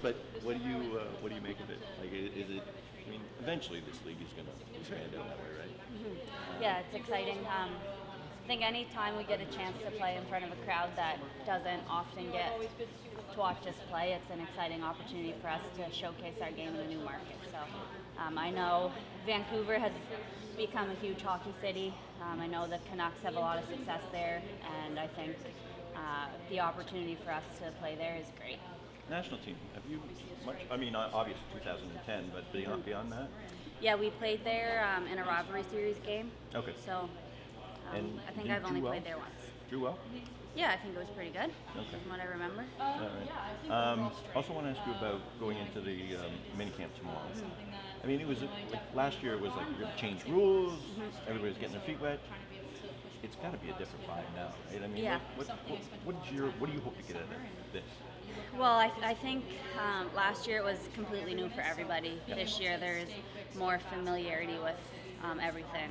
But what do you make of it? Like, is it? I mean, eventually this league is going to expand out that way, right? Yeah, it's exciting. I think any time we get a chance to play in front of a crowd that doesn't often get to watch us play, it's an exciting opportunity for us to showcase our game in a new market. So I know Vancouver has become a huge hockey city. I know the Canucks have a lot of success there, and I think the opportunity for us to play there is great. National team, have you much? I mean, obviously 2010, but beyond that. Yeah, we played there in a rivalry series game. Okay. So And I think you I've only drew well? played there once. Drew well. Yeah, I think it was pretty good, Okay. from what I remember. All right. Also want to ask you about going into the mini camp tomorrow. I mean, it was like last year. It was like you're going to change rules. Everybody's getting their feet wet. It's got to be a different vibe now, right? I mean, Yeah. what do you hope to get out of this? Well, I think last year it was completely new for everybody. This year there's more familiarity with everything.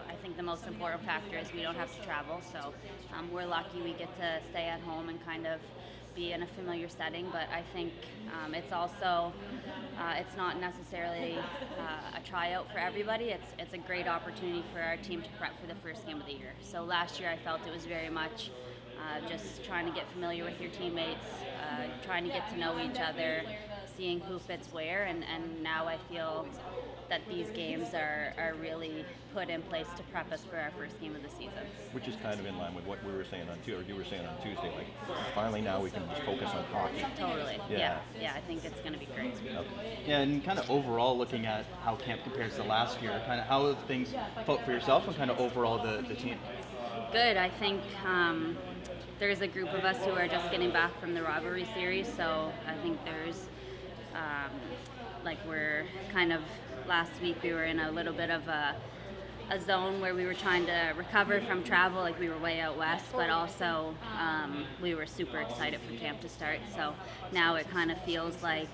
I think the most important factor is we don't have to travel, so we're lucky we get to stay at home and kind of be in a familiar setting, but I think it's also it's not necessarily a tryout for everybody. It's a great opportunity for our team to prep for the first game of the year. So last year I felt it was very much just trying to get familiar with your teammates, trying to get to know each other, seeing who fits where, and now I feel that these games are really put in place to prep us for our first game of the season. Which is kind of in line with what we were saying on Tuesday, or you were saying on Tuesday, like finally now we can just focus on hockey. Totally. Yeah. Yeah, I think it's going to be great. Okay. Yeah, and kind of overall looking at how camp compares to last year, kind of how have things felt for yourself and kind of overall the team? Good. I think there's a group of us who are just getting back from the rivalry series, so I think there's we're kind of last week we were in a little bit of a zone where we were trying to recover from travel, like we were way out west, but also we were super excited for camp to start. So now it kind of feels like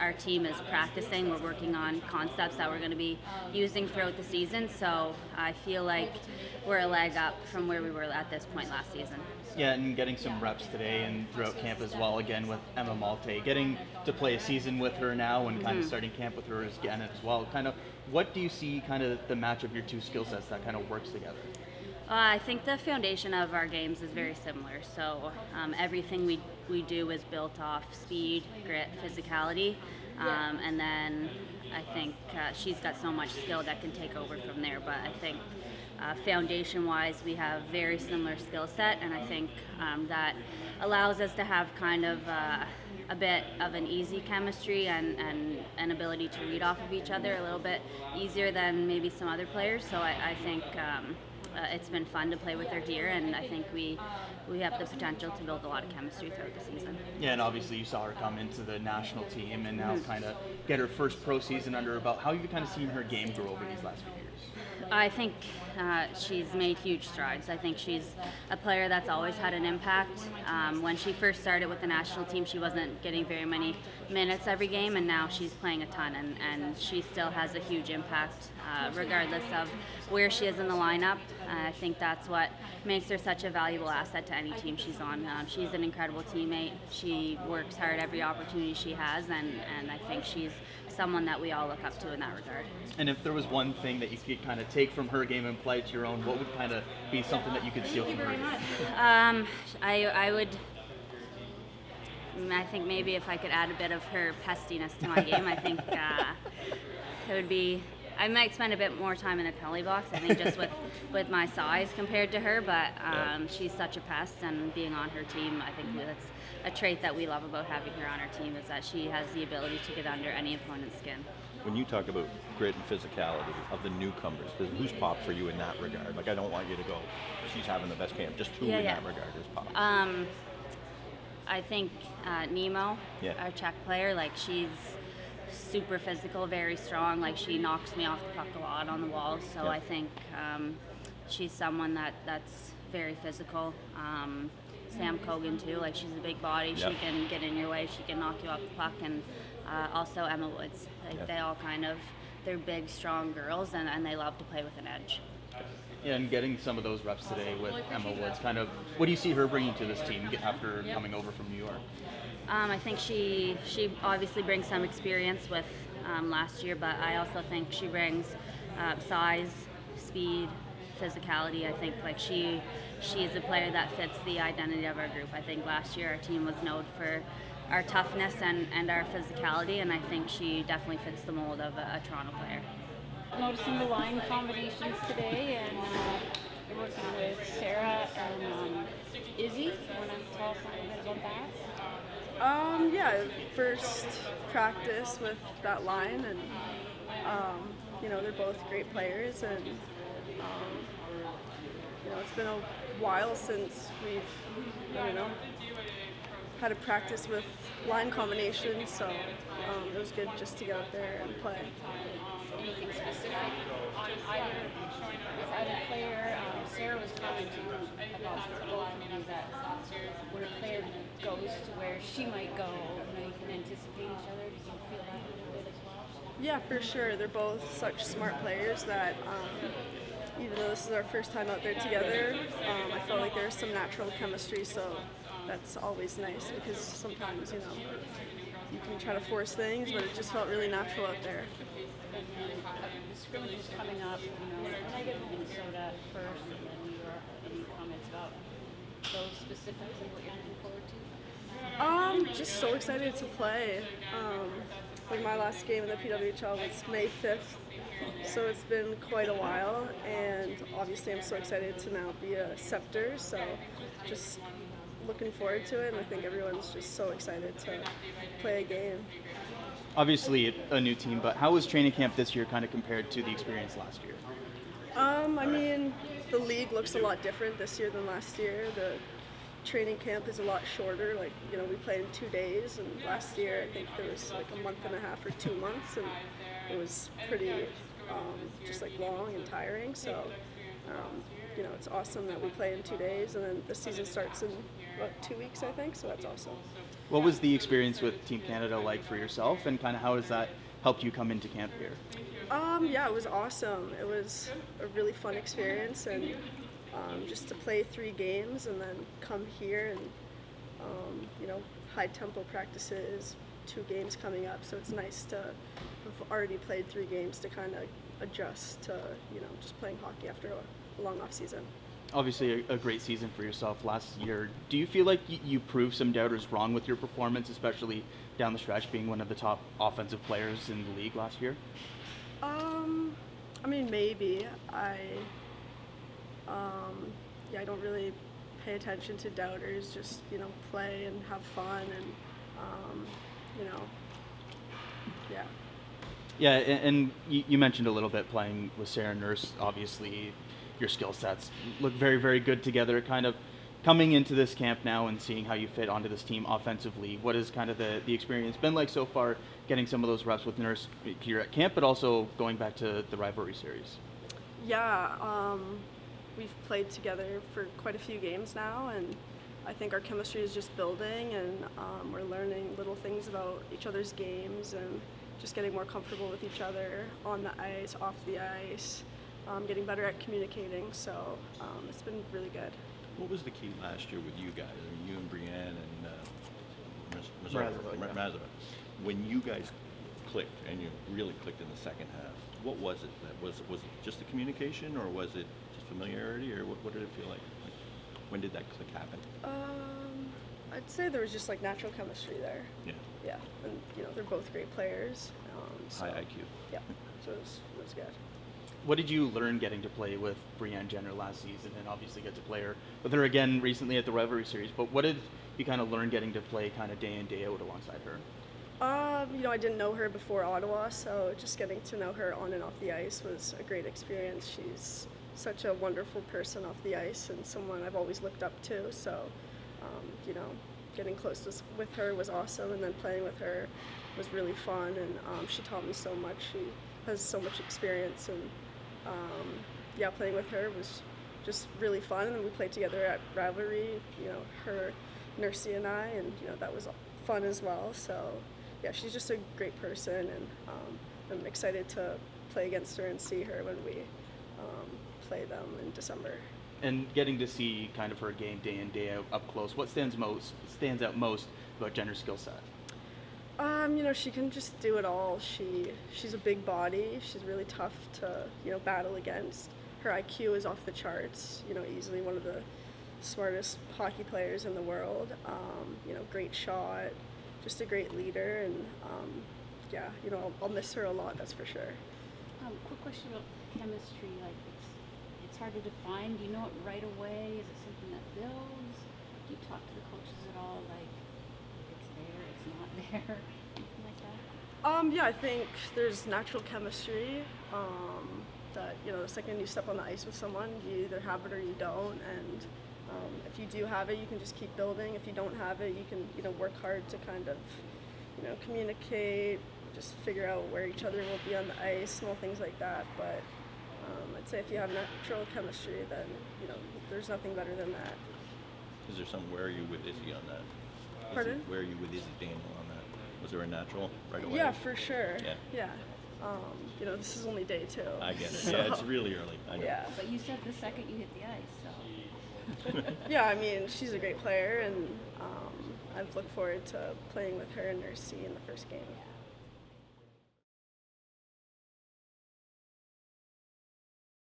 our team is practicing. We're working on concepts that we're going to be using throughout the season. So I feel like we're a leg up from where we were at this point last season. Yeah, and getting some reps today and throughout camp as well, again with Emma Malte, getting to play a season with her now and kind of starting camp with her again as well. Kind of, what do you see kind of the match of your two skill sets that kind of works together? I think the foundation of our games is very similar. So everything we do is built off speed, grit, physicality, and then I think she's got so much skill that can take over from there. But I think foundation-wise, we have very similar skill set, and I think that allows us to have kind of a bit of an easy chemistry and an ability to read off of each other a little bit easier than maybe some other players. So I think it's been fun to play with her here, and I think we have the potential to build a lot of chemistry throughout the season. Yeah, and obviously you saw her come into the national team and now kind of get her first pro season under her belt. How have you kind of seen her game grow over these last few years? I think she's made huge strides. I think she's a player that's always had an impact. When she first started with the national team, she wasn't getting very many minutes every game, and now she's playing a ton, and she still has a huge impact regardless of where she is in the lineup. I think that's what makes her such a valuable asset to any team she's on. She's an incredible teammate. She works hard every opportunity she has, and I think she's someone that we all look up to in that regard. And if there was one thing that you could kind of take from her game and apply it to your own, what would kind of be something that you could steal from her game? I think maybe if I could add a bit of her pestiness to my game, I think it would be. I might spend a bit more time in the penalty box, I think, just with my size compared to her, but she's such a pest, and being on her team, I think that's a trait that we love about having her on our team, is that she has the ability to get under any opponent's skin. When you talk about grit and physicality of the newcomers, who's popped for you in that regard? Like, I don't want you to go, she's having the best camp. Just who in that regard is popped? I think Nemo, our Czech player, like she's super physical, very strong. Like she knocks me off the puck a lot on the wall. So I think she's someone that's very physical. Sam Cogan too. Like she's a big body. She can get in your way. She can knock you off the puck. And also Emma Woods. Like they all kind of, they're big, strong girls, and they love to play with an edge. Yeah, and getting some of those reps today with Emma Woods, kind of, what do you see her bringing to this team after coming over from New York? I think she obviously brings some experience with last year, but I also think she brings size, speed, physicality. I think like she is a player that fits the identity of our group. I think last year our team was known for our toughness and our physicality, and I think she definitely fits the mold of a Toronto player. Noticing the line combinations today, and you're working with Sarah and Izzy. Want to tell us a little bit about that? Yeah, first practice with that line, and they're both great players, and it's been a while since we've had a practice with line combinations, so it was good just to get out there and play. Anything specific on either player? Sarah was commenting about both of you that when a player goes to where she might go, you can anticipate each other. Do you feel that a little bit as well? Yeah, for sure. They're both such smart players that even though this is our first time out there together, I felt like there's some natural chemistry, so that's always nice because sometimes, you can try to force things, but it just felt really natural out there. The scrimmage is coming up, Minnesota first, and then New York. Any comments about those specifically, what you're looking forward to? Just so excited to play. Like my last game in the PWHL was May 5th, so it's been quite a while, and obviously I'm so excited to now be a Sceptres, so just looking forward to it, and I think everyone's just so excited to play a game. Obviously a new team, but how was training camp this year kind of compared to the experience last year? The league looks a lot different this year than last year. The training camp is a lot shorter. We played in 2 days, and last year I think there was like a month and a half or 2 months, and it was pretty just long and tiring. So, it's awesome that we play in 2 days, and then the season starts in 2 weeks, I think. So that's awesome. What was the experience with Team Canada like for yourself, and kind of how has that helped you come into camp here? Yeah, it was awesome. It was a really fun experience, and just to play 3 games and then come here and high tempo practices, 2 games coming up. So it's nice to have already played 3 games to kind of adjust to just playing hockey after a long off season. Obviously a great season for yourself last year. Do you feel like you proved some doubters wrong with your performance, especially down the stretch, being one of the top offensive players in the league last year? Maybe. I don't really pay attention to doubters, just, play and have fun, and, yeah. Yeah, and you mentioned a little bit playing with Sarah Nurse. Obviously, your skill sets look very, very good together. Kind of coming into this camp now and seeing how you fit onto this team offensively, what has kind of the experience been like so far, getting some of those reps with Nurse here at camp, but also going back to the rivalry series? Yeah, we've played together for quite a few games now, and I think our chemistry is just building, and we're learning little things about each other's games and just getting more comfortable with each other on the ice, off the ice, getting better at communicating, so it's been really good. What was the key last year with you guys? You and Brienne and Mazova. When you guys clicked, and you really clicked in the second half, what was it? Was it just the communication, or was it just familiarity, or what did it feel like? When did that click happen? I'd say there was just natural chemistry there. Yeah. Yeah, and they're both great players. High IQ. Yeah, so it was good. What did you learn getting to play with Brienne Jenner last season, and obviously get to play with her again recently at the rivalry series? But what did you kind of learn getting to play kind of day in, day out alongside her? I didn't know her before Ottawa, so just getting to know her on and off the ice was a great experience. She's such a wonderful person off the ice and someone I've always looked up to. So, getting close with her was awesome, and then playing with her was really fun, and she taught me so much. She has so much experience, and playing with her was just really fun. And then we played together at rivalry, her, Nursey, and I, and that was fun as well. So yeah, she's just a great person, and I'm excited to play against her and see her when we play them in December. And getting to see kind of her game day in, day out up close, what stands out most about Jenner's skill set? She can just do it all. She's a big body. She's really tough to, battle against. Her IQ is off the charts. Easily one of the smartest hockey players in the world. Great shot, just a great leader, and I'll miss her a lot. That's for sure. Quick question about chemistry. Like it's hard to define. Do you know it right away? Is it something that builds? Do you talk to the coaches at all? Like it's there, it's not there, anything like that? I think there's natural chemistry. That the second you step on the ice with someone, you either have it or you don't. And if you do have it, you can just keep building. If you don't have it, you can work hard to kind of communicate, just figure out where each other will be on the ice, small things like that. But I'd say if you have natural chemistry, then there's nothing better than that. Is there some, where are you with Izzy on that? Pardon? Where are you with Izzy Daniel on that? Was there a natural right away? Yeah, for sure. Yeah. This is only day 2. I get it. So, Yeah, it's really early. I know. Yeah. But you said the second you hit the ice, so. Yeah, she's a great player, and I look forward to playing with her and Nursey in the first game.